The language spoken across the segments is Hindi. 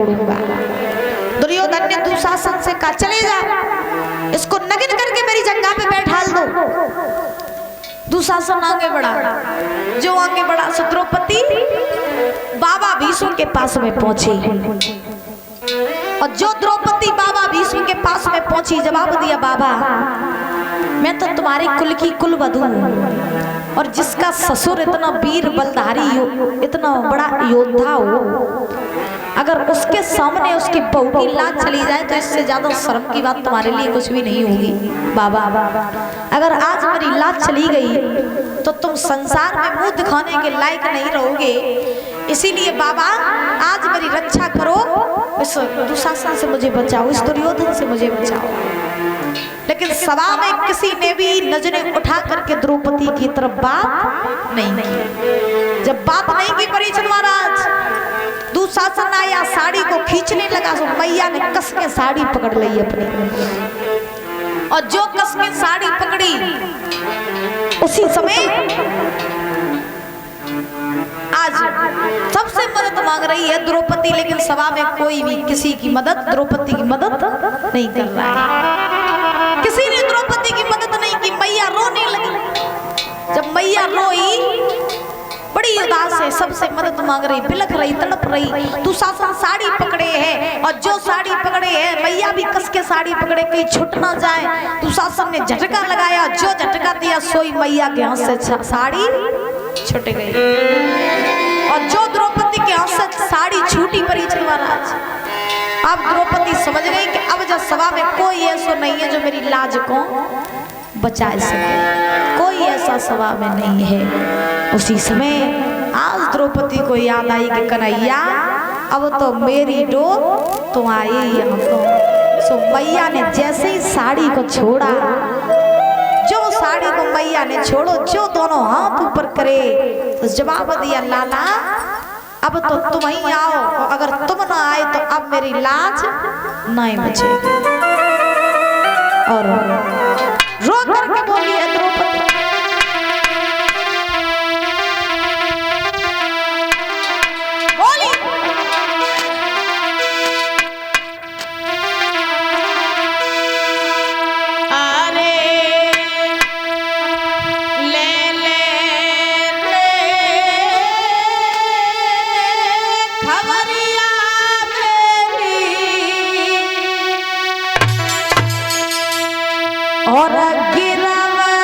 दुर्योधन ने दुशासन से कहा चले जा, इसको नग्न करके मेरी जंगा पे बैठाल दो। दुशासन आगे बढ़ा, जो आगे बढ़ा सो द्रौपदी बाबा भीष्म के पास में पहुंची, और जो द्रौपदी बाबा भीष्म के पास में पहुंची जवाब दिया, बाबा मैं तो तुम्हारी कुल की कुलवधू हूं, और जिसका ससुर इतना वीर बलधारी हो, इतना बड़ा योद्धा हो, अगर उसके सामने उसकी बहू की लाज चली जाए तो इससे ज्यादा शर्म की बात तुम्हारे लिए कुछ भी नहीं होगी। बाबा अगर आज मेरी लाज चली गई तो तुम संसार में मुंह दिखाने के लायक नहीं रहोगे, इसीलिए बाबा आज मेरी रक्षा करो, इस दुशासन से मुझे बचाओ, इस दुर्योधन से मुझे बचाओ। लेकिन सभा में किसी ने भी नजरें उठा करके द्रौपदी की तरफ बात नहीं की। जब बात नहीं की परीक्षित महाराज, दुशासन आया, साड़ी को खींचने लगा, तो मैया ने कस के साड़ी पकड़ ली अपनी, और जो कस के साड़ी पकड़ी उसी समय आज सबसे मदद मांग रही है द्रौपदी, लेकिन सभा में कोई भी किसी की मदद, द्रौपदी की मदद नहीं कर रहा है। किसी ने द्रौपदी की मदद नहीं की। मैया रोने लगी। जब मैया रोई, बड़ी उदास है, सबसे मदद मांग रही, बिलख रही, तड़प रही। दुशासन साड़ी पकड़े है, और जो साड़ी पकड़े है मैया भी कस के साड़ी पकड़े, कहीं छूट ना जाए। दुशासन ने झटका लगाया, जो झटका दिया सोई मैया के हाथ से साड़ी छूट गई, और जो द्रौपदी के हाथ से साड़ी छूटी परीक्षित महाराज, अब द्रौपदी समझ गई कि अब जब सभा में कोई ऐसा नहीं है जो मेरी लाज को बचा सके, कोई ऐसा सभा में नहीं है। उसी समय आज द्रौपदी को याद आई कि कन्हैया अब तो मेरी डोर तुम आई यहाँ तो। सो मैया ने जैसे ही साड़ी को छोड़ा, जो साड़ी को मैया ने छोड़ो, जो दोनों हाथ ऊपर करे, तो जवाब दिया, लाला अब तो तुम ही आओ, और अगर तुम ना आए तो अब मेरी लाज नहीं बचेगी। और रो करके बोली है द्रौपदी, बोली अरे ले ले खबरिया मेरी, और गिरवा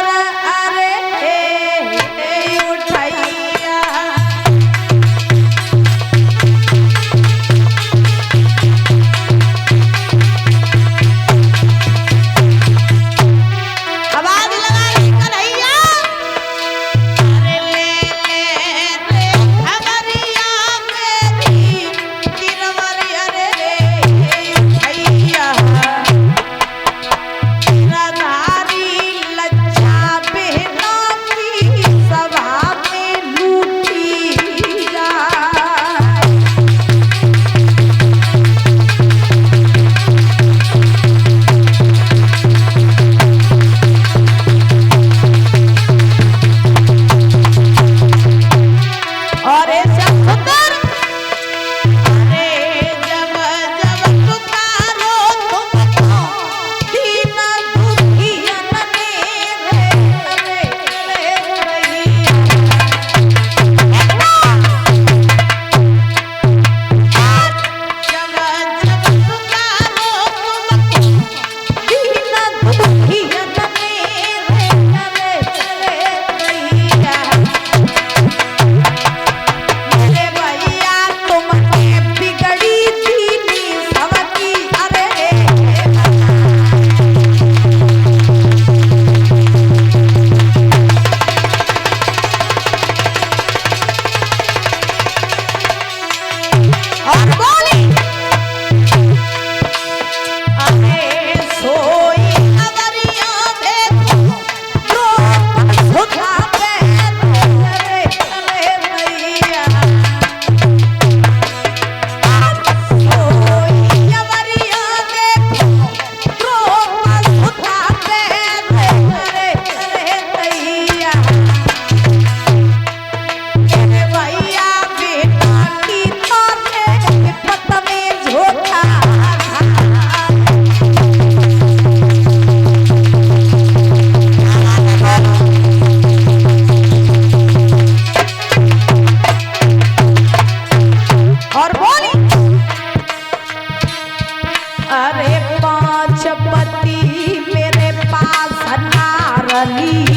वाली